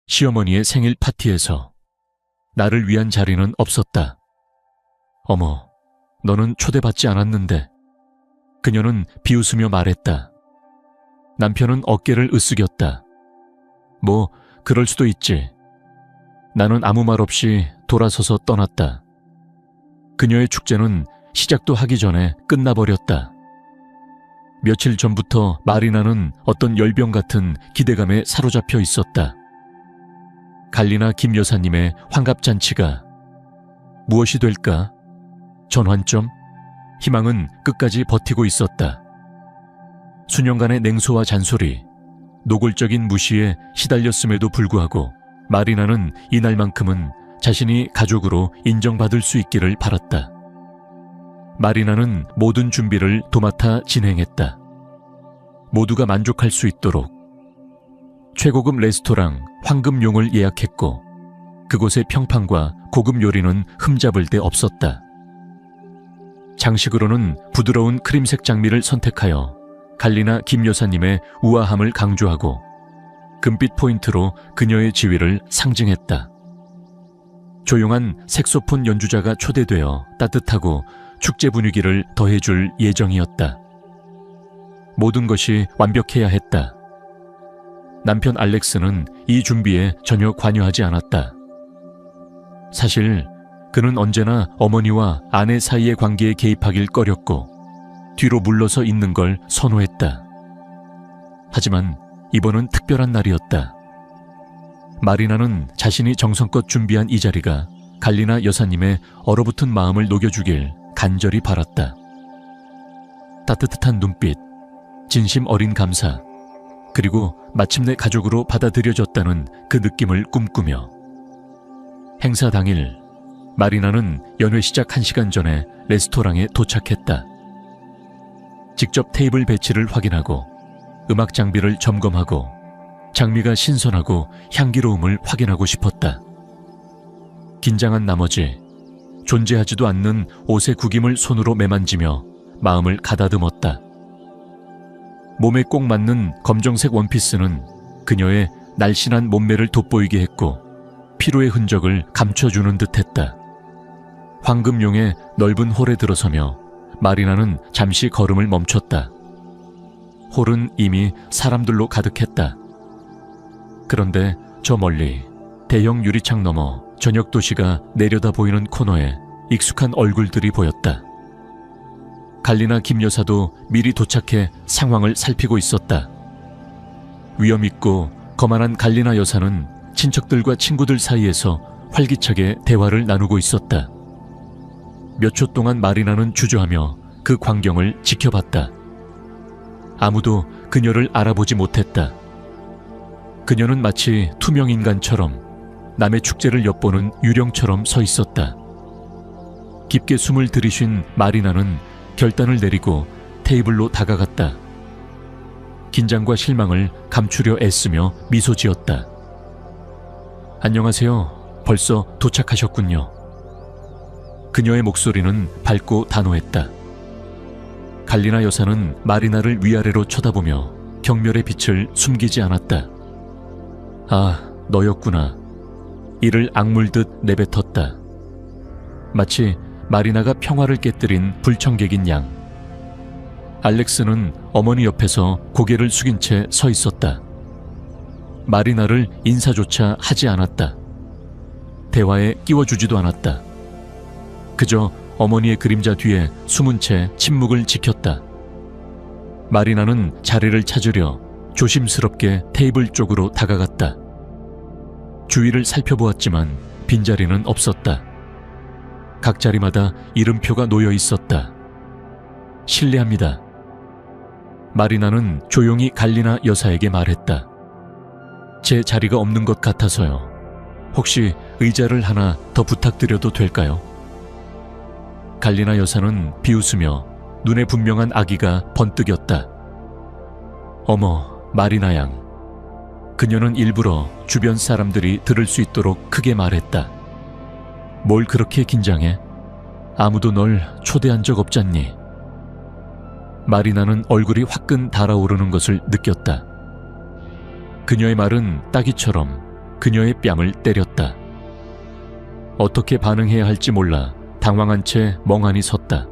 시어머니의 생일 파티에서 나를 위한 자리는 없었다. 어머, 너는 초대받지 않았는데. 그녀는 비웃으며 말했다. 남편은 어깨를 으쓱였다. 뭐 그럴 수도 있지. 나는 아무 말 없이 돌아서서 떠났다. 그녀의 축제는 시작도 하기 전에 끝나버렸다. 며칠 전부터 마리나는 어떤 열병 같은 기대감에 사로잡혀 있었다. 갈리나 김 여사님의 환갑잔치가 무엇이 될까? 전환점? 희망은 끝까지 버티고 있었다. 수년간의 냉소와 잔소리, 노골적인 무시에 시달렸음에도 불구하고 마리나는 이날만큼은 자신이 가족으로 인정받을 수 있기를 바랐다. 마리나는 모든 준비를 도맡아 진행했다. 모두가 만족할 수 있도록 최고급 레스토랑 황금용을 예약했고 그곳의 평판과 고급 요리는 흠잡을 데 없었다. 장식으로는 부드러운 크림색 장미를 선택하여 갈리나 김 여사님의 우아함을 강조하고 금빛 포인트로 그녀의 지위를 상징했다. 조용한 색소폰 연주자가 초대되어 따뜻하고 축제 분위기를 더해줄 예정이었다. 모든 것이 완벽해야 했다. 남편 알렉스는 이 준비에 전혀 관여하지 않았다. 사실 그는 언제나 어머니와 아내 사이의 관계에 개입하길 꺼렸고 뒤로 물러서 있는 걸 선호했다. 하지만 이번은 특별한 날이었다. 마리나는 자신이 정성껏 준비한 이 자리가 갈리나 여사님의 얼어붙은 마음을 녹여주길 간절히 바랐다. 따뜻한 눈빛, 진심 어린 감사, 그리고 마침내 가족으로 받아들여졌다는 그 느낌을 꿈꾸며 행사 당일 마리나는 연회 시작 1시간 전에 레스토랑에 도착했다. 직접 테이블 배치를 확인하고 음악 장비를 점검하고 장미가 신선하고 향기로움을 확인하고 싶었다. 긴장한 나머지 존재하지도 않는 옷의 구김을 손으로 매만지며 마음을 가다듬었다. 몸에 꼭 맞는 검정색 원피스는 그녀의 날씬한 몸매를 돋보이게 했고 피로의 흔적을 감춰주는 듯했다. 황금용의 넓은 홀에 들어서며 마리나는 잠시 걸음을 멈췄다. 홀은 이미 사람들로 가득했다. 그런데 저 멀리 대형 유리창 너머 저녁 도시가 내려다 보이는 코너에 익숙한 얼굴들이 보였다. 갈리나 김 여사도 미리 도착해 상황을 살피고 있었다. 위험 있고 거만한 갈리나 여사는 친척들과 친구들 사이에서 활기차게 대화를 나누고 있었다. 몇 초 동안 마리나는 주저하며 그 광경을 지켜봤다. 아무도 그녀를 알아보지 못했다. 그녀는 마치 투명 인간처럼 남의 축제를 엿보는 유령처럼 서 있었다. 깊게 숨을 들이쉰 마리나는 결단을 내리고 테이블로 다가갔다. 긴장과 실망을 감추려 애쓰며 미소 지었다. 안녕하세요. 벌써 도착하셨군요. 그녀의 목소리는 밝고 단호했다. 갈리나 여사는 마리나를 위아래로 쳐다보며 경멸의 빛을 숨기지 않았다. 아, 너였구나. 이를 악물듯 내뱉었다. 마치 마리나가 평화를 깨뜨린 불청객인 양. 알렉스는 어머니 옆에서 고개를 숙인 채 서 있었다. 마리나를 인사조차 하지 않았다. 대화에 끼워주지도 않았다. 그저 어머니의 그림자 뒤에 숨은 채 침묵을 지켰다. 마리나는 자리를 찾으려 조심스럽게 테이블 쪽으로 다가갔다. 주위를 살펴보았지만 빈자리는 없었다. 각 자리마다 이름표가 놓여 있었다. 실례합니다. 마리나는 조용히 갈리나 여사에게 말했다. 제 자리가 없는 것 같아서요. 혹시 의자를 하나 더 부탁드려도 될까요? 갈리나 여사는 비웃으며 눈에 분명한 악의가 번뜩였다. 어머, 마리나 양. 그녀는 일부러 주변 사람들이 들을 수 있도록 크게 말했다. 뭘 그렇게 긴장해? 아무도 널 초대한 적 없잖니? 마리나는 얼굴이 화끈 달아오르는 것을 느꼈다. 그녀의 말은 따기처럼 그녀의 뺨을 때렸다. 어떻게 반응해야 할지 몰라 당황한 채 멍하니 섰다.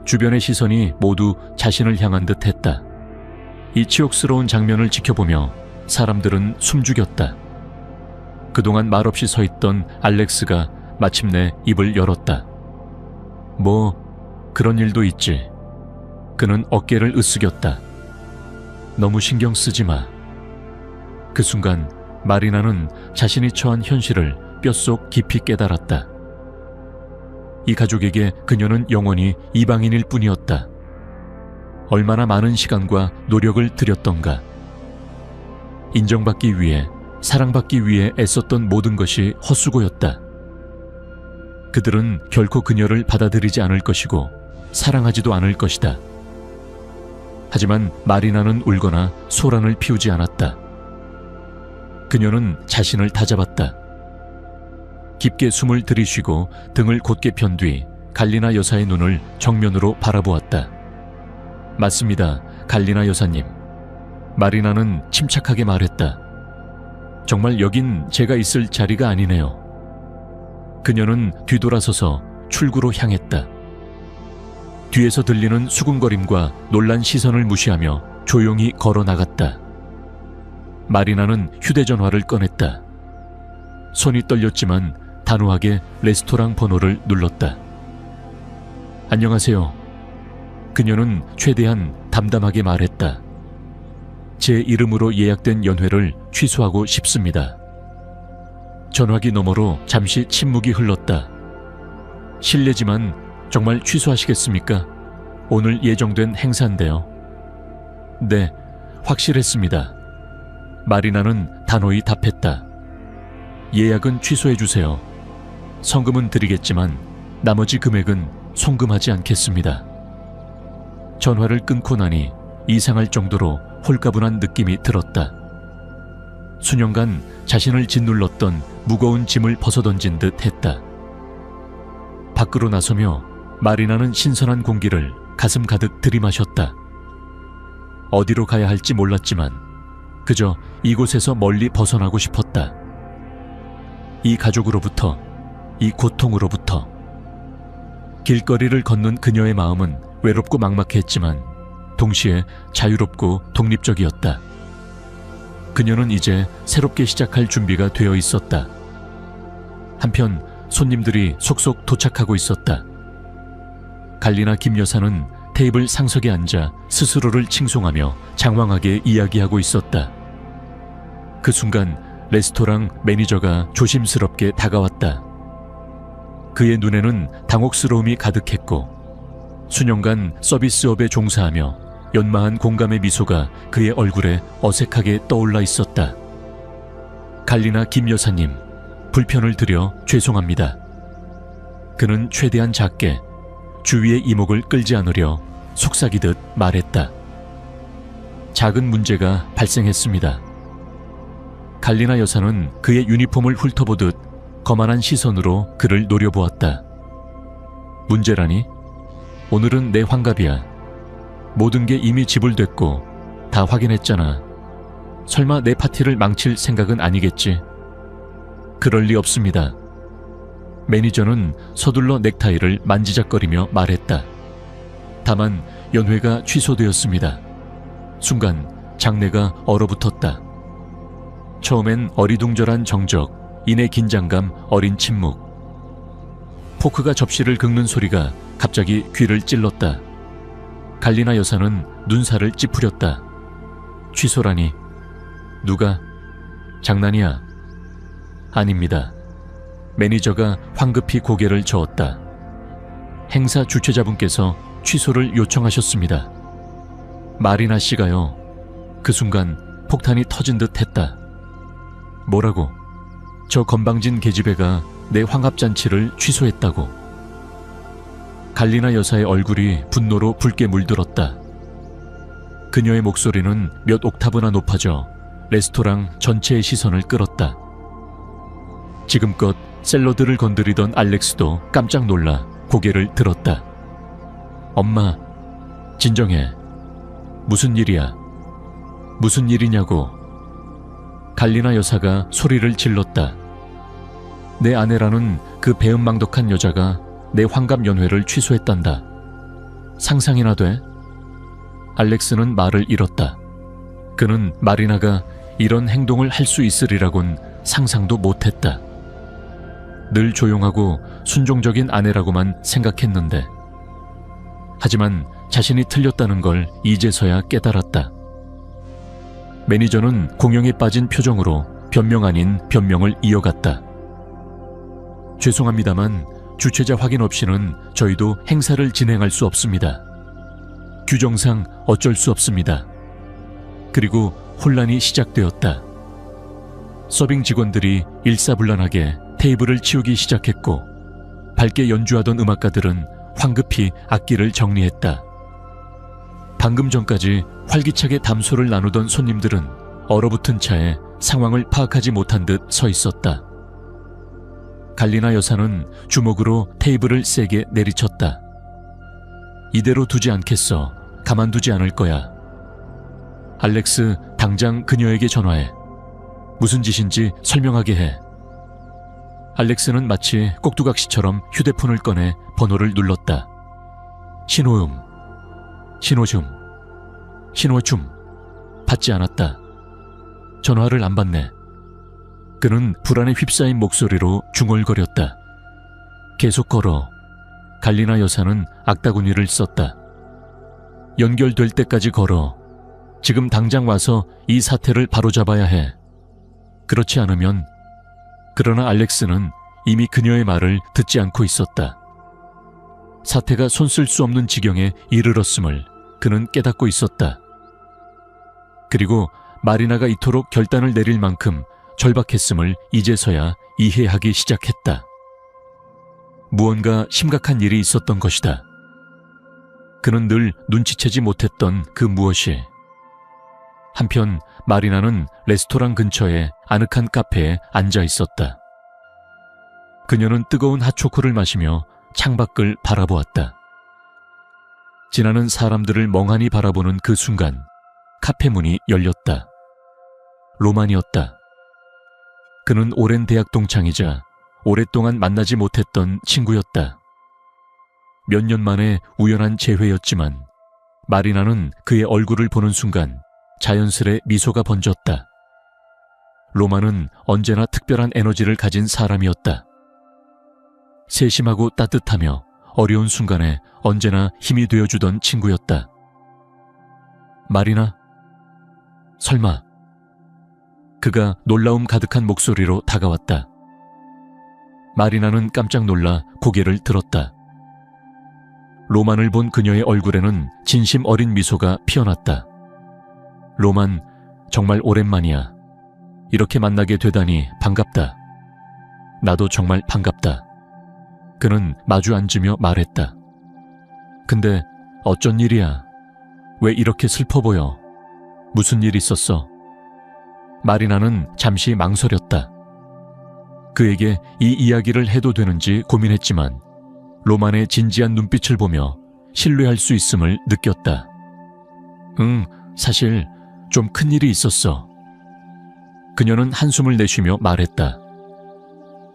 주변의 시선이 모두 자신을 향한 듯 했다. 이 치욕스러운 장면을 지켜보며 사람들은 숨죽였다. 그동안 말없이 서 있던 알렉스가 마침내 입을 열었다. 뭐 그런 일도 있지. 그는 어깨를 으쓱였다. 너무 신경 쓰지 마. 그 순간 마리나는 자신이 처한 현실을 뼛속 깊이 깨달았다. 이 가족에게 그녀는 영원히 이방인일 뿐이었다. 얼마나 많은 시간과 노력을 들였던가. 인정받기 위해, 사랑받기 위해 애썼던 모든 것이 헛수고였다. 그들은 결코 그녀를 받아들이지 않을 것이고 사랑하지도 않을 것이다. 하지만 마리나는 울거나 소란을 피우지 않았다. 그녀는 자신을 다잡았다. 깊게 숨을 들이쉬고 등을 곧게 편 뒤 갈리나 여사의 눈을 정면으로 바라보았다. 맞습니다, 갈리나 여사님. 마리나는 침착하게 말했다. 정말 여긴 제가 있을 자리가 아니네요. 그녀는 뒤돌아서서 출구로 향했다. 뒤에서 들리는 수군거림과 놀란 시선을 무시하며 조용히 걸어 나갔다. 마리나는 휴대전화를 꺼냈다. 손이 떨렸지만 단호하게 레스토랑 번호를 눌렀다. 안녕하세요. 그녀는 최대한 담담하게 말했다. 제 이름으로 예약된 연회를 취소하고 싶습니다. 전화기 너머로 잠시 침묵이 흘렀다. 실례지만 정말 취소하시겠습니까? 오늘 예정된 행사인데요. 네, 확실했습니다. 마리나는 단호히 답했다. 예약은 취소해주세요. 성금은 드리겠지만 나머지 금액은 송금하지 않겠습니다. 전화를 끊고 나니 이상할 정도로 홀가분한 느낌이 들었다. 수년간 자신을 짓눌렀던 무거운 짐을 벗어던진 듯 했다. 밖으로 나서며 마리나는 신선한 공기를 가슴 가득 들이마셨다. 어디로 가야 할지 몰랐지만 그저 이곳에서 멀리 벗어나고 싶었다. 이 가족으로부터, 이 고통으로부터. 길거리를 걷는 그녀의 마음은 외롭고 막막했지만 동시에 자유롭고 독립적이었다. 그녀는 이제 새롭게 시작할 준비가 되어 있었다. 한편 손님들이 속속 도착하고 있었다. 갈리나 김 여사는 테이블 상석에 앉아 스스로를 칭송하며 장황하게 이야기하고 있었다. 그 순간 레스토랑 매니저가 조심스럽게 다가왔다. 그의 눈에는 당혹스러움이 가득했고 수년간 서비스업에 종사하며 연마한 공감의 미소가 그의 얼굴에 어색하게 떠올라 있었다. 갈리나 김 여사님, 불편을 드려 죄송합니다. 그는 최대한 작게 주위의 이목을 끌지 않으려 속삭이듯 말했다. 작은 문제가 발생했습니다. 갈리나 여사는 그의 유니폼을 훑어보듯 거만한 시선으로 그를 노려보았다. 문제라니? 오늘은 내 환갑이야. 모든 게 이미 지불됐고 다 확인했잖아. 설마 내 파티를 망칠 생각은 아니겠지? 그럴 리 없습니다. 매니저는 서둘러 넥타이를 만지작거리며 말했다. 다만 연회가 취소되었습니다. 순간 장내가 얼어붙었다. 처음엔 어리둥절한 정적, 이내 긴장감, 어린 침묵. 포크가 접시를 긁는 소리가 갑자기 귀를 찔렀다. 갈리나 여사는 눈살을 찌푸렸다. 취소라니. 누가? 장난이야. 아닙니다. 매니저가 황급히 고개를 저었다. 행사 주최자분께서 취소를 요청하셨습니다. 마리나 씨가요. 그 순간 폭탄이 터진 듯 했다. 뭐라고? 저 건방진 계집애가 내 환갑잔치를 취소했다고. 갈리나 여사의 얼굴이 분노로 붉게 물들었다. 그녀의 목소리는 몇 옥타브나 높아져 레스토랑 전체의 시선을 끌었다. 지금껏 샐러드를 건드리던 알렉스도 깜짝 놀라 고개를 들었다. 엄마, 진정해. 무슨 일이야? 무슨 일이냐고. 갈리나 여사가 소리를 질렀다. 내 아내라는 그 배은망덕한 여자가 내 환갑 연회를 취소했단다. 상상이나 돼? 알렉스는 말을 잃었다. 그는 마리나가 이런 행동을 할 수 있으리라곤 상상도 못했다. 늘 조용하고 순종적인 아내라고만 생각했는데, 하지만 자신이 틀렸다는 걸 이제서야 깨달았다. 매니저는 공용에 빠진 표정으로 변명 아닌 변명을 이어갔다. 죄송합니다만 주최자 확인 없이는 저희도 행사를 진행할 수 없습니다. 규정상 어쩔 수 없습니다. 그리고 혼란이 시작되었다. 서빙 직원들이 일사불란하게 테이블을 치우기 시작했고, 밝게 연주하던 음악가들은 황급히 악기를 정리했다. 방금 전까지 활기차게 담소를 나누던 손님들은 얼어붙은 차에 상황을 파악하지 못한 듯 서 있었다. 갈리나 여사는 주먹으로 테이블을 세게 내리쳤다. 이대로 두지 않겠어. 가만두지 않을 거야. 알렉스, 당장 그녀에게 전화해. 무슨 짓인지 설명하게 해. 알렉스는 마치 꼭두각시처럼 휴대폰을 꺼내 번호를 눌렀다. 신호음. 신호줌. 신호줌. 받지 않았다. 전화를 안 받네. 그는 불안에 휩싸인 목소리로 중얼거렸다. 계속 걸어. 갈리나 여사는 악다구니를 썼다. 연결될 때까지 걸어. 지금 당장 와서 이 사태를 바로잡아야 해. 그렇지 않으면... 그러나 알렉스는 이미 그녀의 말을 듣지 않고 있었다. 사태가 손쓸 수 없는 지경에 이르렀음을 그는 깨닫고 있었다. 그리고 마리나가 이토록 결단을 내릴 만큼 절박했음을 이제서야 이해하기 시작했다. 무언가 심각한 일이 있었던 것이다. 그는 늘 눈치채지 못했던 그 무엇이. 한편 마리나는 레스토랑 근처의 아늑한 카페에 앉아 있었다. 그녀는 뜨거운 핫초코를 마시며 창밖을 바라보았다. 지나는 사람들을 멍하니 바라보는 그 순간 카페 문이 열렸다. 로만이었다. 그는 오랜 대학 동창이자 오랫동안 만나지 못했던 친구였다. 몇 년 만에 우연한 재회였지만 마리나는 그의 얼굴을 보는 순간 자연스레 미소가 번졌다. 로만은 언제나 특별한 에너지를 가진 사람이었다. 세심하고 따뜻하며 어려운 순간에 언제나 힘이 되어주던 친구였다. 마리나? 설마? 그가 놀라움 가득한 목소리로 다가왔다. 마리나는 깜짝 놀라 고개를 들었다. 로만을 본 그녀의 얼굴에는 진심 어린 미소가 피어났다. 로만, 정말 오랜만이야. 이렇게 만나게 되다니 반갑다. 나도 정말 반갑다. 그는 마주 앉으며 말했다. 근데 어쩐 일이야? 왜 이렇게 슬퍼 보여? 무슨 일 있었어? 마리나는 잠시 망설였다. 그에게 이 이야기를 해도 되는지 고민했지만 로만의 진지한 눈빛을 보며 신뢰할 수 있음을 느꼈다. 사실 좀 큰일이 있었어. 그녀는 한숨을 내쉬며 말했다.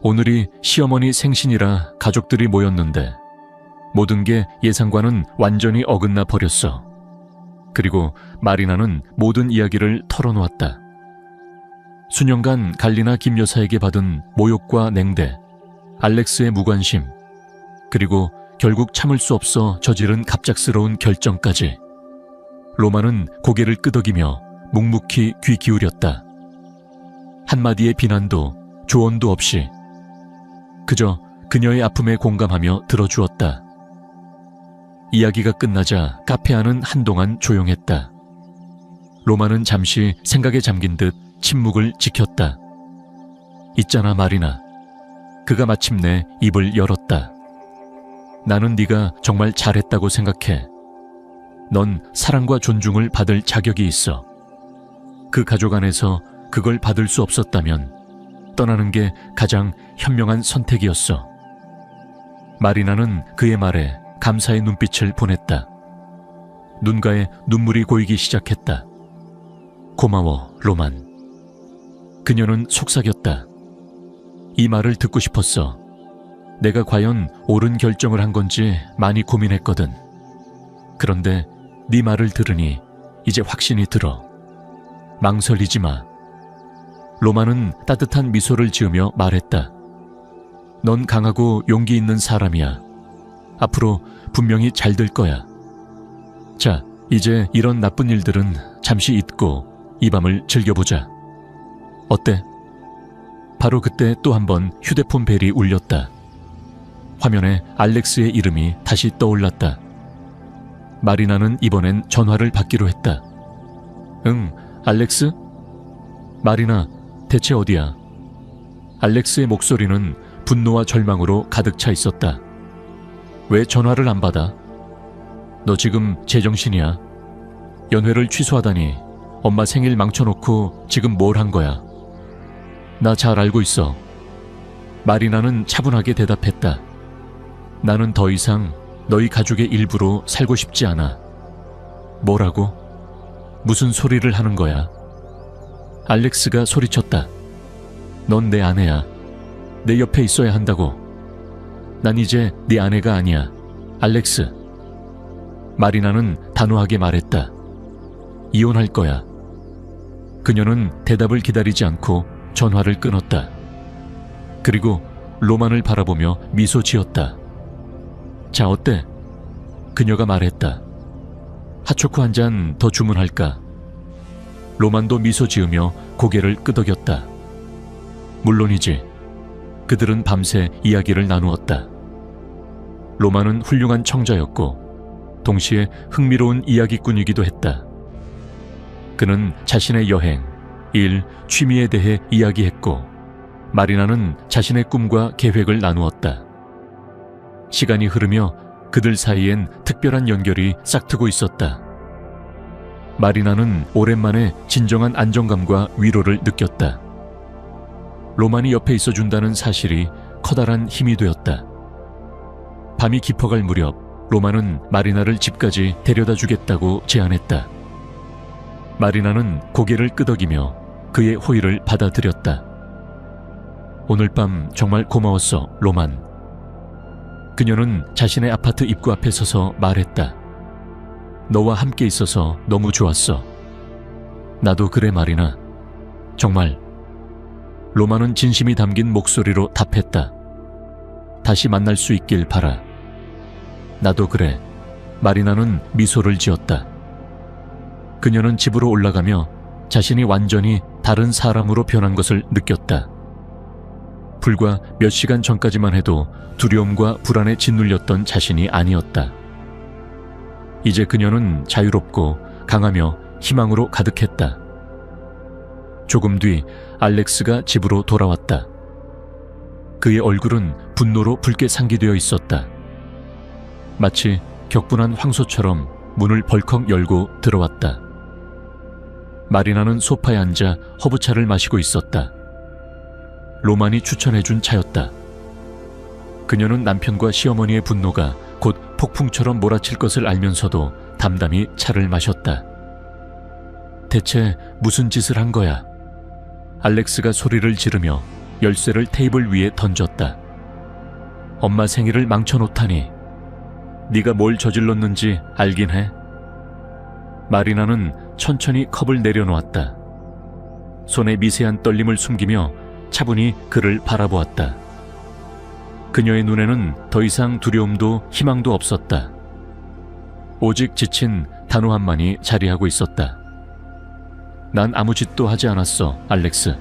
오늘이 시어머니 생신이라 가족들이 모였는데 모든 게 예상과는 완전히 어긋나 버렸어. 그리고 마리나는 모든 이야기를 털어놓았다. 수년간 갈리나 김 여사에게 받은 모욕과 냉대, 알렉스의 무관심, 그리고 결국 참을 수 없어 저지른 갑작스러운 결정까지. 로마는 고개를 끄덕이며 묵묵히 귀 기울였다. 한마디의 비난도 조언도 없이 그저 그녀의 아픔에 공감하며 들어주었다. 이야기가 끝나자 카페 안은 한동안 조용했다. 로마는 잠시 생각에 잠긴 듯 침묵을 지켰다. 있잖아 마리나. 그가 마침내 입을 열었다. 나는 네가 정말 잘했다고 생각해. 넌 사랑과 존중을 받을 자격이 있어. 그 가족 안에서 그걸 받을 수 없었다면 떠나는 게 가장 현명한 선택이었어. 마리나는 그의 말에 감사의 눈빛을 보냈다. 눈가에 눈물이 고이기 시작했다. 고마워, 로만. 그녀는 속삭였다. 이 말을 듣고 싶었어. 내가 과연 옳은 결정을 한 건지 많이 고민했거든. 그런데 네 말을 들으니 이제 확신이 들어. 망설이지 마. 로마는 따뜻한 미소를 지으며 말했다. 넌 강하고 용기 있는 사람이야. 앞으로 분명히 잘 될 거야. 자, 이제 이런 나쁜 일들은 잠시 잊고 이 밤을 즐겨보자. 어때? 바로 그때 또 한 번 휴대폰 벨이 울렸다. 화면에 알렉스의 이름이 다시 떠올랐다. 마리나는 이번엔 전화를 받기로 했다. 응, 알렉스? 마리나, 대체 어디야? 알렉스의 목소리는 분노와 절망으로 가득 차 있었다. 왜 전화를 안 받아? 너 지금 제정신이야? 연회를 취소하다니 엄마 생일 망쳐놓고 지금 뭘 한 거야? 나 잘 알고 있어. 마리나는 차분하게 대답했다. 나는 더 이상 너희 가족의 일부로 살고 싶지 않아. 뭐라고? 무슨 소리를 하는 거야? 알렉스가 소리쳤다. 넌 내 아내야. 내 옆에 있어야 한다고. 난 이제 네 아내가 아니야. 알렉스. 마리나는 단호하게 말했다. 이혼할 거야. 그녀는 대답을 기다리지 않고 전화를 끊었다. 그리고 로만을 바라보며 미소 지었다. 자, 어때? 그녀가 말했다. 핫초코 한 잔 더 주문할까? 로만도 미소 지으며 고개를 끄덕였다. 물론이지. 그들은 밤새 이야기를 나누었다. 로만은 훌륭한 청자였고 동시에 흥미로운 이야기꾼이기도 했다. 그는 자신의 여행, 일, 취미에 대해 이야기했고 마리나는 자신의 꿈과 계획을 나누었다. 시간이 흐르며 그들 사이엔 특별한 연결이 싹트고 있었다. 마리나는 오랜만에 진정한 안정감과 위로를 느꼈다. 로만이 옆에 있어준다는 사실이 커다란 힘이 되었다. 밤이 깊어갈 무렵 로만은 마리나를 집까지 데려다 주겠다고 제안했다. 마리나는 고개를 끄덕이며 그의 호의를 받아들였다. 오늘 밤 정말 고마웠어, 로만. 그녀는 자신의 아파트 입구 앞에 서서 말했다. 너와 함께 있어서 너무 좋았어. 나도 그래, 마리나. 정말. 로만은 진심이 담긴 목소리로 답했다. 다시 만날 수 있길 바라. 나도 그래. 마리나는 미소를 지었다. 그녀는 집으로 올라가며 자신이 완전히 다른 사람으로 변한 것을 느꼈다. 불과 몇 시간 전까지만 해도 두려움과 불안에 짓눌렸던 자신이 아니었다. 이제 그녀는 자유롭고 강하며 희망으로 가득했다. 조금 뒤 알렉스가 집으로 돌아왔다. 그의 얼굴은 분노로 붉게 상기되어 있었다. 마치 격분한 황소처럼 문을 벌컥 열고 들어왔다. 마리나는 소파에 앉아 허브차를 마시고 있었다. 로만이 추천해준 차였다. 그녀는 남편과 시어머니의 분노가 곧 폭풍처럼 몰아칠 것을 알면서도 담담히 차를 마셨다. 대체 무슨 짓을 한 거야? 알렉스가 소리를 지르며 열쇠를 테이블 위에 던졌다. 엄마 생일을 망쳐놓다니. 네가 뭘 저질렀는지 알긴 해. 마리나는 천천히 컵을 내려놓았다. 손에 미세한 떨림을 숨기며 차분히 그를 바라보았다. 그녀의 눈에는 더 이상 두려움도 희망도 없었다. 오직 지친 단호함만이 자리하고 있었다. 난 아무 짓도 하지 않았어, 알렉스.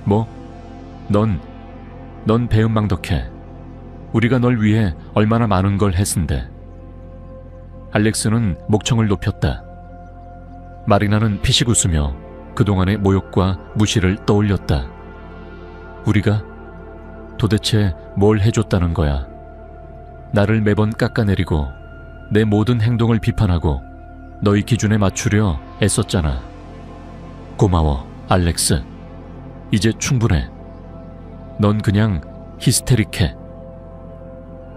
뭐? 넌 배은망덕해. 우리가 널 위해 얼마나 많은 걸 했은데. 알렉스는 목청을 높였다. 마리나는 피식 웃으며 그동안의 모욕과 무시를 떠올렸다. 우리가 도대체 뭘 해줬다는 거야? 나를 매번 깎아내리고 내 모든 행동을 비판하고 너희 기준에 맞추려 애썼잖아. 고마워, 알렉스. 이제 충분해. 넌 그냥 히스테릭해.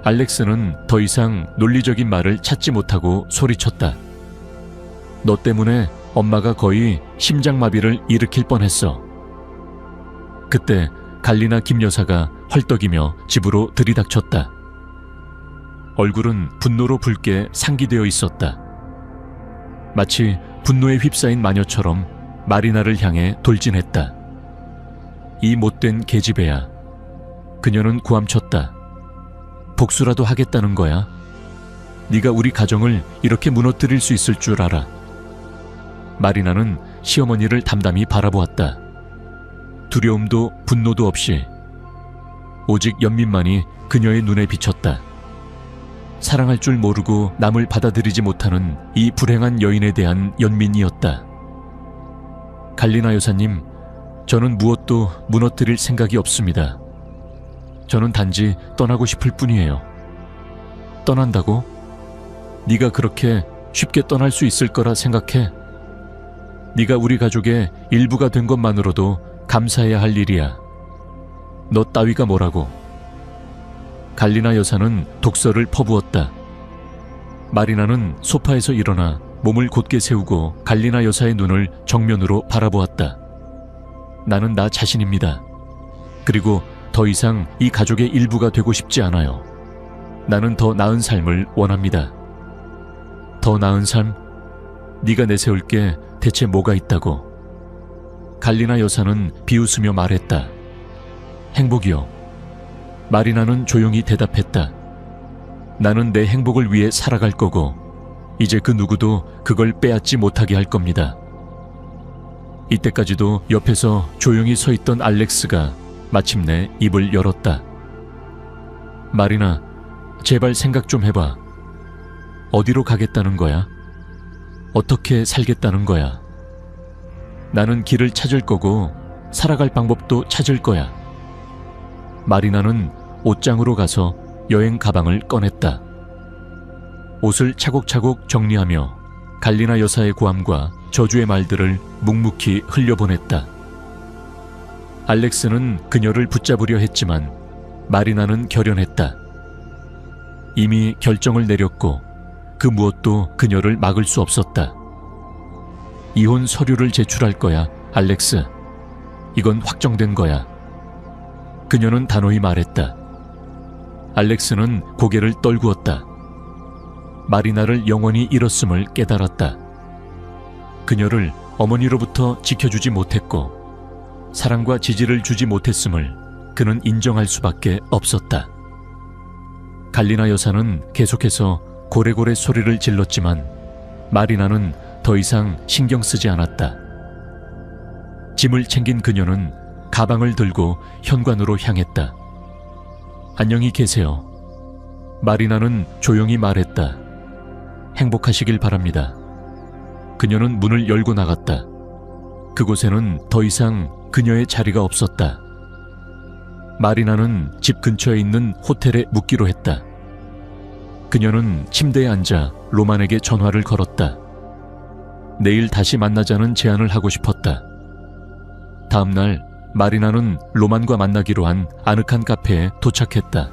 알렉스는 더 이상 논리적인 말을 찾지 못하고 소리쳤다. 너 때문에 엄마가 거의 심장마비를 일으킬 뻔했어. 그때 갈리나 김 여사가 헐떡이며 집으로 들이닥쳤다. 얼굴은 분노로 붉게 상기되어 있었다. 마치 분노에 휩싸인 마녀처럼 마리나를 향해 돌진했다. 이 못된 계집애야. 그녀는 고함쳤다. 복수라도 하겠다는 거야? 네가 우리 가정을 이렇게 무너뜨릴 수 있을 줄 알아. 마리나는 시어머니를 담담히 바라보았다. 두려움도 분노도 없이 오직 연민만이 그녀의 눈에 비쳤다. 사랑할 줄 모르고 남을 받아들이지 못하는 이 불행한 여인에 대한 연민이었다. 갈리나 여사님, 저는 무엇도 무너뜨릴 생각이 없습니다. 저는 단지 떠나고 싶을 뿐이에요. 떠난다고? 네가 그렇게 쉽게 떠날 수 있을 거라 생각해? 네가 우리 가족의 일부가 된 것만으로도 감사해야 할 일이야. 너 따위가 뭐라고? 갈리나 여사는 독서를 퍼부었다. 마리나는 소파에서 일어나 몸을 곧게 세우고 갈리나 여사의 눈을 정면으로 바라보았다. 나는 나 자신입니다. 그리고 더 이상 이 가족의 일부가 되고 싶지 않아요. 나는 더 나은 삶을 원합니다. 더 나은 삶? 네가 내세울 게 대체 뭐가 있다고? 갈리나 여사는 비웃으며 말했다. 행복이요. 마리나는 조용히 대답했다. 나는 내 행복을 위해 살아갈 거고 이제 그 누구도 그걸 빼앗지 못하게 할 겁니다. 이때까지도 옆에서 조용히 서 있던 알렉스가 마침내 입을 열었다. 마리나, 제발 생각 좀 해봐. 어디로 가겠다는 거야? 어떻게 살겠다는 거야? 나는 길을 찾을 거고 살아갈 방법도 찾을 거야. 마리나는 옷장으로 가서 여행 가방을 꺼냈다. 옷을 차곡차곡 정리하며 갈리나 여사의 고함과 저주의 말들을 묵묵히 흘려보냈다. 알렉스는 그녀를 붙잡으려 했지만 마리나는 결연했다. 이미 결정을 내렸고 그 무엇도 그녀를 막을 수 없었다. 이혼 서류를 제출할 거야, 알렉스. 이건 확정된 거야. 그녀는 단호히 말했다. 알렉스는 고개를 떨구었다. 마리나를 영원히 잃었음을 깨달았다. 그녀를 어머니로부터 지켜주지 못했고 사랑과 지지를 주지 못했음을 그는 인정할 수밖에 없었다. 갈리나 여사는 계속해서 고래고래 소리를 질렀지만 마리나는 더 이상 신경 쓰지 않았다. 짐을 챙긴 그녀는 가방을 들고 현관으로 향했다. 안녕히 계세요. 마리나는 조용히 말했다. 행복하시길 바랍니다. 그녀는 문을 열고 나갔다. 그곳에는 더 이상 그녀의 자리가 없었다. 마리나는 집 근처에 있는 호텔에 묵기로 했다. 그녀는 침대에 앉아 로만에게 전화를 걸었다. 내일 다시 만나자는 제안을 하고 싶었다. 다음 날 마리나는 로만과 만나기로 한 아늑한 카페에 도착했다.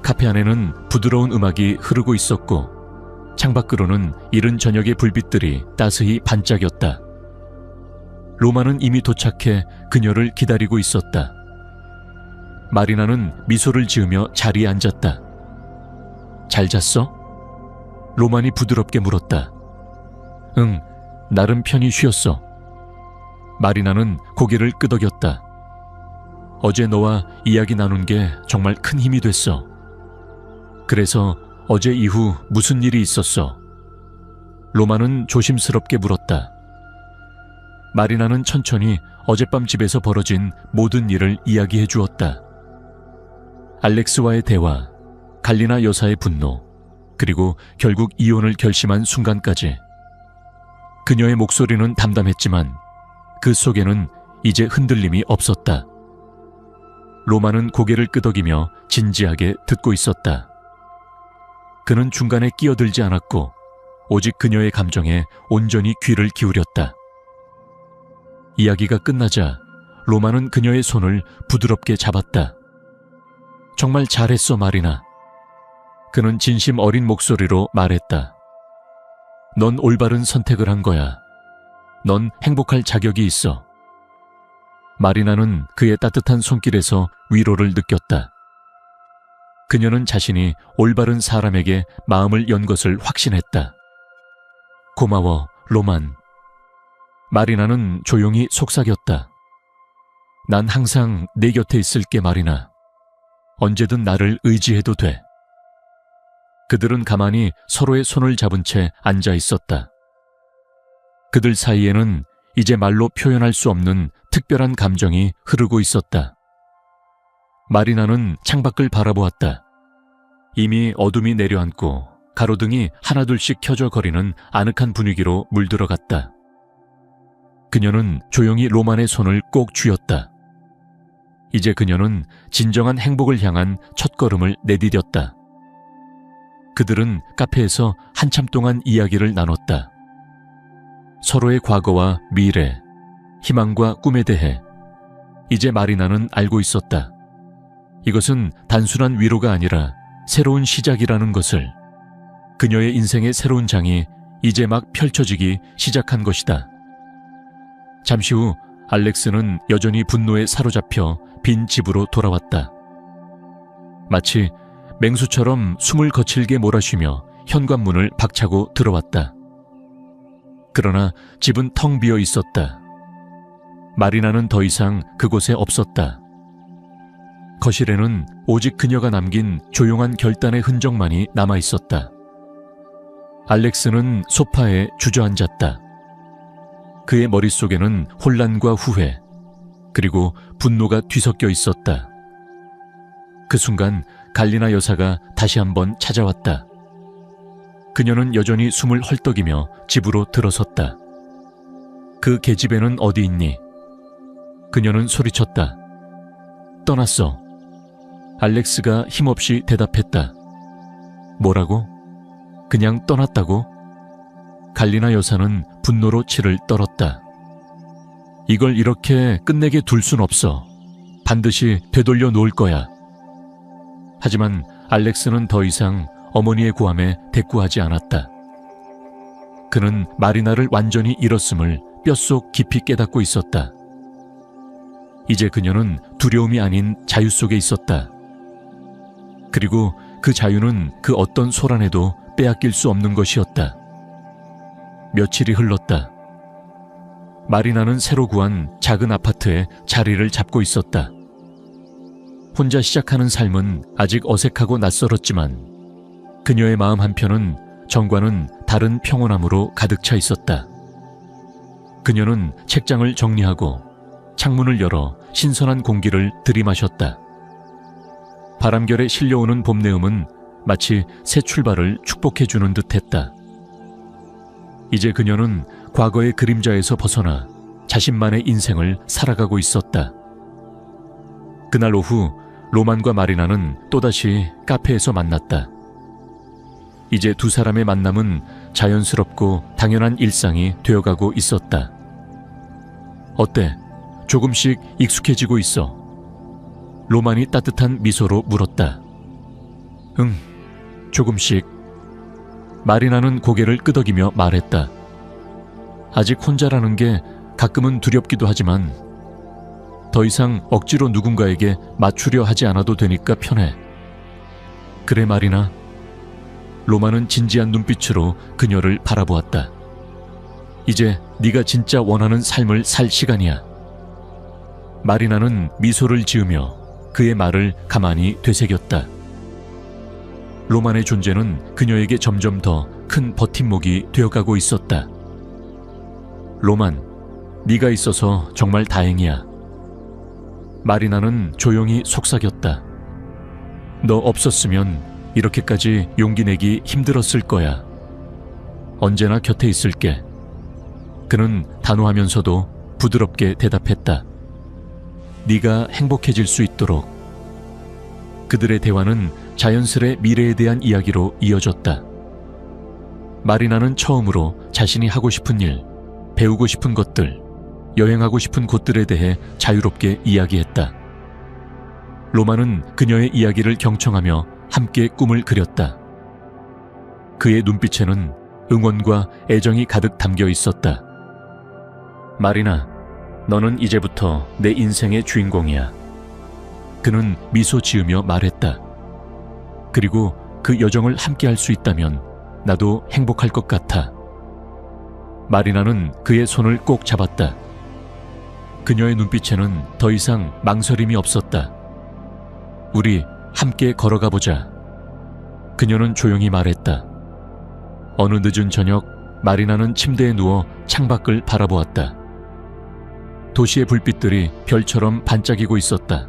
카페 안에는 부드러운 음악이 흐르고 있었고 창밖으로는 이른 저녁의 불빛들이 따스히 반짝였다. 로만은 이미 도착해 그녀를 기다리고 있었다. 마리나는 미소를 지으며 자리에 앉았다. 잘 잤어? 로만이 부드럽게 물었다. 응, 나름 편히 쉬었어. 마리나는 고개를 끄덕였다. 어제 너와 이야기 나눈 게 정말 큰 힘이 됐어. 그래서 어제 이후 무슨 일이 있었어? 로만은 조심스럽게 물었다. 마리나는 천천히 어젯밤 집에서 벌어진 모든 일을 이야기해 주었다. 알렉스와의 대화, 갈리나 여사의 분노, 그리고 결국 이혼을 결심한 순간까지. 그녀의 목소리는 담담했지만 그 속에는 이제 흔들림이 없었다. 로마는 고개를 끄덕이며 진지하게 듣고 있었다. 그는 중간에 끼어들지 않았고 오직 그녀의 감정에 온전히 귀를 기울였다. 이야기가 끝나자 로마는 그녀의 손을 부드럽게 잡았다. 정말 잘했어, 마리나. 그는 진심 어린 목소리로 말했다. 넌 올바른 선택을 한 거야. 넌 행복할 자격이 있어. 마리나는 그의 따뜻한 손길에서 위로를 느꼈다. 그녀는 자신이 올바른 사람에게 마음을 연 것을 확신했다. 고마워, 로만. 마리나는 조용히 속삭였다. 난 항상 내 곁에 있을게, 마리나. 언제든 나를 의지해도 돼. 그들은 가만히 서로의 손을 잡은 채 앉아 있었다. 그들 사이에는 이제 말로 표현할 수 없는 특별한 감정이 흐르고 있었다. 마리나는 창밖을 바라보았다. 이미 어둠이 내려앉고 가로등이 하나둘씩 켜져 거리는 아늑한 분위기로 물들어갔다. 그녀는 조용히 로만의 손을 꼭 쥐었다. 이제 그녀는 진정한 행복을 향한 첫걸음을 내디뎠다. 그들은 카페에서 한참 동안 이야기를 나눴다. 서로의 과거와 미래, 희망과 꿈에 대해 이제 마리나는 알고 있었다. 이것은 단순한 위로가 아니라 새로운 시작이라는 것을, 그녀의 인생의 새로운 장이 이제 막 펼쳐지기 시작한 것이다. 잠시 후 알렉스는 여전히 분노에 사로잡혀 빈 집으로 돌아왔다. 마치 맹수처럼 숨을 거칠게 몰아쉬며 현관문을 박차고 들어왔다. 그러나 집은 텅 비어 있었다. 마리나는 더 이상 그곳에 없었다. 거실에는 오직 그녀가 남긴 조용한 결단의 흔적만이 남아 있었다. 알렉스는 소파에 주저앉았다. 그의 머릿속에는 혼란과 후회, 그리고 분노가 뒤섞여 있었다. 그 순간 갈리나 여사가 다시 한번 찾아왔다. 그녀는 여전히 숨을 헐떡이며 집으로 들어섰다. 그 계집애는 어디 있니? 그녀는 소리쳤다. 떠났어. 알렉스가 힘없이 대답했다. 뭐라고? 그냥 떠났다고? 갈리나 여사는 분노로 치를 떨었다. 이걸 이렇게 끝내게 둘 순 없어. 반드시 되돌려 놓을 거야. 하지만 알렉스는 더 이상 어머니의 고함에 대꾸하지 않았다. 그는 마리나를 완전히 잃었음을 뼛속 깊이 깨닫고 있었다. 이제 그녀는 두려움이 아닌 자유 속에 있었다. 그리고 그 자유는 그 어떤 소란에도 빼앗길 수 없는 것이었다. 며칠이 흘렀다. 마리나는 새로 구한 작은 아파트에 자리를 잡고 있었다. 혼자 시작하는 삶은 아직 어색하고 낯설었지만 그녀의 마음 한편은 전과는 다른 평온함으로 가득 차 있었다. 그녀는 책장을 정리하고 창문을 열어 신선한 공기를 들이마셨다. 바람결에 실려오는 봄내음은 마치 새 출발을 축복해주는 듯했다. 이제 그녀는 과거의 그림자에서 벗어나 자신만의 인생을 살아가고 있었다. 그날 오후 로만과 마리나는 또다시 카페에서 만났다. 이제 두 사람의 만남은 자연스럽고 당연한 일상이 되어가고 있었다. 어때? 조금씩 익숙해지고 있어. 로만이 따뜻한 미소로 물었다. 응, 조금씩. 마리나는 고개를 끄덕이며 말했다. 아직 혼자라는 게 가끔은 두렵기도 하지만 더 이상 억지로 누군가에게 맞추려 하지 않아도 되니까 편해. 그래, 마리나. 로마는 진지한 눈빛으로 그녀를 바라보았다. 이제 네가 진짜 원하는 삶을 살 시간이야. 마리나는 미소를 지으며 그의 말을 가만히 되새겼다. 로만의 존재는 그녀에게 점점 더 큰 버팀목이 되어가고 있었다. 로만, 네가 있어서 정말 다행이야. 마리나는 조용히 속삭였다. 너 없었으면 이렇게까지 용기 내기 힘들었을 거야. 언제나 곁에 있을게. 그는 단호하면서도 부드럽게 대답했다. 네가 행복해질 수 있도록. 그들의 대화는 자연스레 미래에 대한 이야기로 이어졌다. 마리나는 처음으로 자신이 하고 싶은 일, 배우고 싶은 것들, 여행하고 싶은 곳들에 대해 자유롭게 이야기했다. 로마는 그녀의 이야기를 경청하며 함께 꿈을 그렸다. 그의 눈빛에는 응원과 애정이 가득 담겨 있었다. 마리나, 너는 이제부터 내 인생의 주인공이야. 그는 미소 지으며 말했다. 그리고 그 여정을 함께 할 수 있다면 나도 행복할 것 같아. 마리나는 그의 손을 꼭 잡았다. 그녀의 눈빛에는 더 이상 망설임이 없었다. 우리 함께 걸어가 보자. 그녀는 조용히 말했다. 어느 늦은 저녁, 마리나는 침대에 누워 창밖을 바라보았다. 도시의 불빛들이 별처럼 반짝이고 있었다.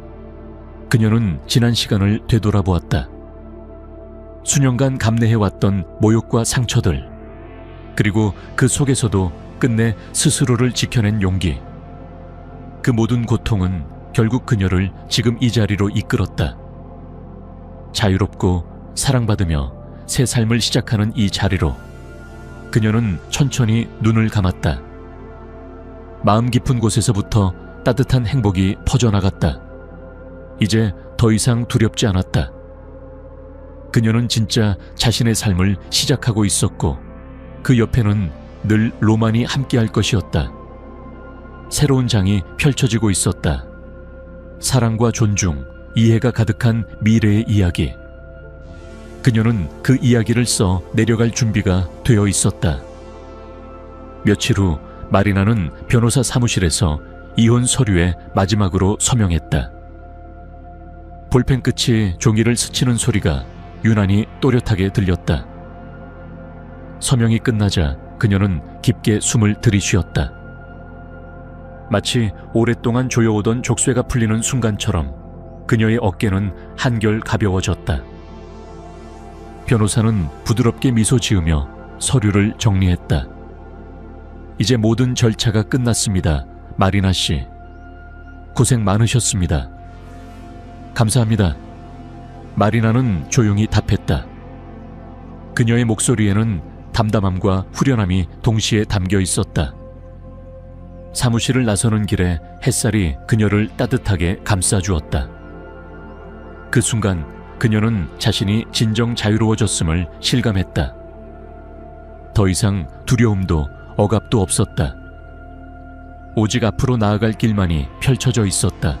그녀는 지난 시간을 되돌아보았다. 수년간 감내해왔던 모욕과 상처들, 그리고 그 속에서도 끝내 스스로를 지켜낸 용기. 그 모든 고통은 결국 그녀를 지금 이 자리로 이끌었다. 자유롭고 사랑받으며 새 삶을 시작하는 이 자리로 그녀는 천천히 눈을 감았다. 마음 깊은 곳에서부터 따뜻한 행복이 퍼져나갔다. 이제 더 이상 두렵지 않았다. 그녀는 진짜 자신의 삶을 시작하고 있었고 그 옆에는 늘 로만이 함께할 것이었다. 새로운 장이 펼쳐지고 있었다. 사랑과 존중, 이해가 가득한 미래의 이야기. 그녀는 그 이야기를 써 내려갈 준비가 되어 있었다. 며칠 후 마리나는 변호사 사무실에서 이혼 서류에 마지막으로 서명했다. 볼펜 끝이 종이를 스치는 소리가 유난히 또렷하게 들렸다. 서명이 끝나자 그녀는 깊게 숨을 들이쉬었다. 마치 오랫동안 조여오던 족쇄가 풀리는 순간처럼 그녀의 어깨는 한결 가벼워졌다. 변호사는 부드럽게 미소 지으며 서류를 정리했다. 이제 모든 절차가 끝났습니다. 마리나 씨. 고생 많으셨습니다. 감사합니다. 마리나는 조용히 답했다. 그녀의 목소리에는 담담함과 후련함이 동시에 담겨 있었다. 사무실을 나서는 길에 햇살이 그녀를 따뜻하게 감싸주었다. 그 순간 그녀는 자신이 진정 자유로워졌음을 실감했다. 더 이상 두려움도 억압도 없었다. 오직 앞으로 나아갈 길만이 펼쳐져 있었다.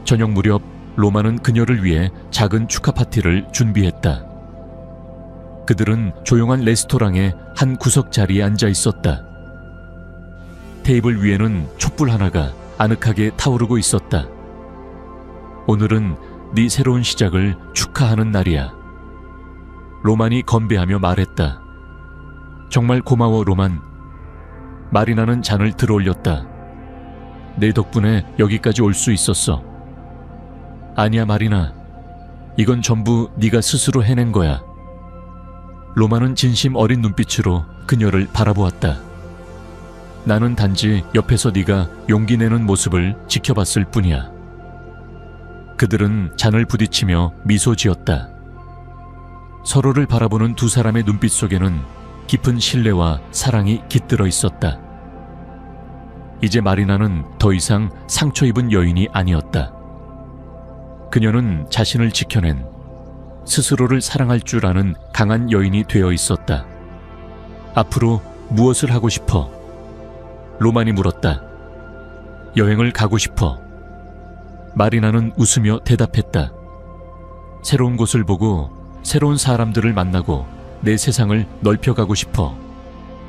저녁 무렵 로마는 그녀를 위해 작은 축하 파티를 준비했다. 그들은 조용한 레스토랑의 한 구석 자리에 앉아 있었다. 테이블 위에는 촛불 하나가 아늑하게 타오르고 있었다. 오늘은 네 새로운 시작을 축하하는 날이야. 로만이 건배하며 말했다. 정말 고마워, 로만. 마리나는 잔을 들어올렸다. 내 덕분에 여기까지 올 수 있었어. 아니야, 마리나. 이건 전부 네가 스스로 해낸 거야. 로마는 진심 어린 눈빛으로 그녀를 바라보았다. 나는 단지 옆에서 네가 용기 내는 모습을 지켜봤을 뿐이야. 그들은 잔을 부딪히며 미소 지었다. 서로를 바라보는 두 사람의 눈빛 속에는 깊은 신뢰와 사랑이 깃들어 있었다. 이제 마리나는 더 이상 상처 입은 여인이 아니었다. 그녀는 자신을 지켜낸, 스스로를 사랑할 줄 아는 강한 여인이 되어 있었다. 앞으로 무엇을 하고 싶어? 로만이 물었다. 여행을 가고 싶어. 마리나는 웃으며 대답했다. 새로운 곳을 보고 새로운 사람들을 만나고 내 세상을 넓혀가고 싶어.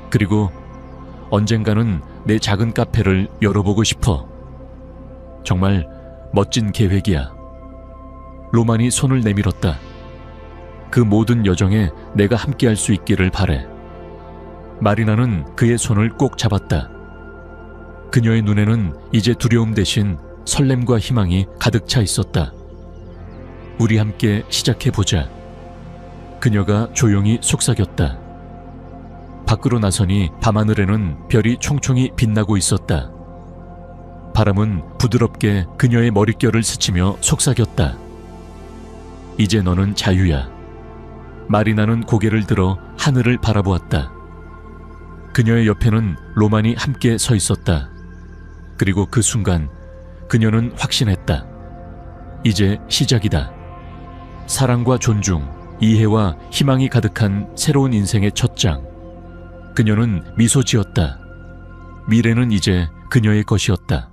그리고 언젠가는 내 작은 카페를 열어보고 싶어. 정말 멋진 계획이야. 로만이 손을 내밀었다. 그 모든 여정에 내가 함께할 수 있기를 바래. 마리나는 그의 손을 꼭 잡았다. 그녀의 눈에는 이제 두려움 대신 설렘과 희망이 가득 차 있었다. 우리 함께 시작해보자. 그녀가 조용히 속삭였다. 밖으로 나서니 밤하늘에는 별이 총총히 빛나고 있었다. 바람은 부드럽게 그녀의 머릿결을 스치며 속삭였다. 이제 너는 자유야. 마리나는 고개를 들어 하늘을 바라보았다. 그녀의 옆에는 로만이 함께 서 있었다. 그리고 그 순간 그녀는 확신했다. 이제 시작이다. 사랑과 존중, 이해와 희망이 가득한 새로운 인생의 첫 장. 그녀는 미소 지었다. 미래는 이제 그녀의 것이었다.